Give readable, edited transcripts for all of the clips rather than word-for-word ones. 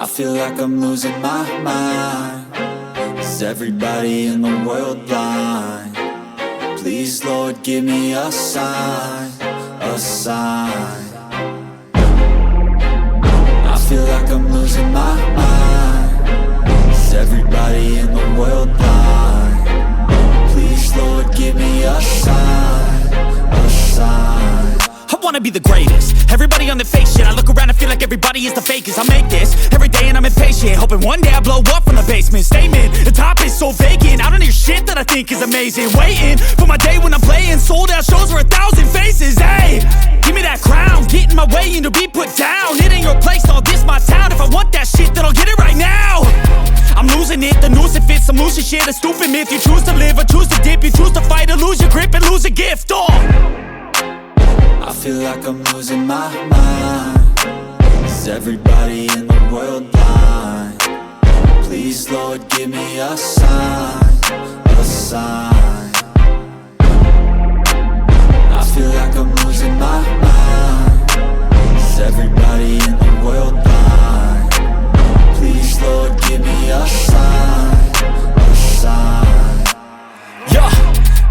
I feel like I'm losing my mind. Is everybody in the world blind? Please, Lord, give me a sign, a sign. I feel like I'm losing my mind. Is everybody in the world blind? Please, Lord, give me a sign, a sign. I wanna be the greatest. Everybody on the fake shit. I look around and feel like everybody is the fakest. I make this every day and I'm impatient, hoping one day I blow up from the basement. Statement, the top is so vacant. I don't hear shit that I think is amazing. Waiting for my day when I'm playing sold out shows for 1,000 faces. Hey, give me that crown, get in my way and to be put down. It ain't your place, all this my town. If I want that shit, then I'll get it right now. I'm losing it, the noose it fits. I'm losing shit, a stupid myth. You choose to live or choose to dip. You choose to fight or lose your grip and lose a gift. I feel like I'm losing my mind. Is everybody in the world blind? Please, Lord, give me a sign, a sign. I feel like I'm losing my mind. Is everybody in the world blind? Please, Lord, give me a sign, a sign. Yeah.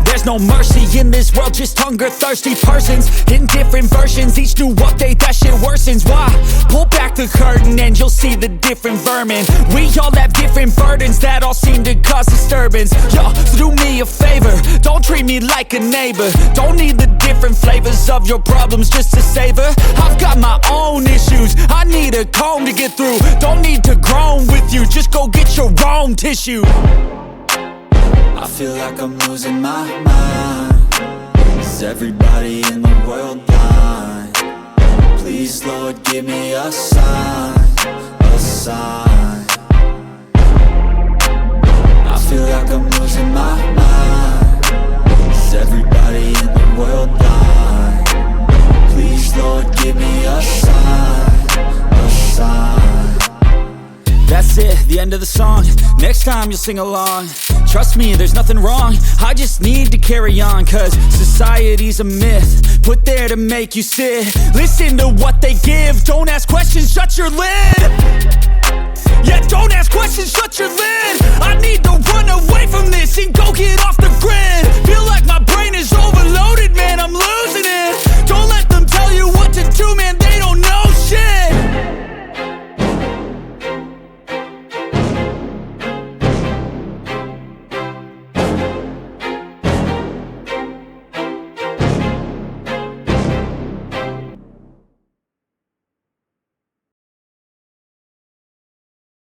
There's no mercy in this world, just hunger-thirsty persons in different versions, each new update, that shit worsens. Why? Pull back the curtain and you'll see the different vermin. We all have different burdens that all seem to cause disturbance. Yo, so do me a favor, don't treat me like a neighbor. Don't need the different flavors of your problems just to savor. I've got my own issues, I need a comb to get through. Don't need to groan with you, just go get your own tissue. I feel like I'm losing my mind. Is everybody in the world blind? Please, Lord, give me a sign, a sign. I feel like I'm losing my mind. Is everybody in the world blind? Please, Lord, give me a sign, a sign. That's it, the end of the song. Next time you'll sing along. Trust me, there's nothing wrong. I just need to carry on, cause society's a myth put there to make you sit. Listen to what they give. Don't ask questions, shut your lid. Yeah, don't ask questions, shut your lid. I need to run away from this and go get off the grid.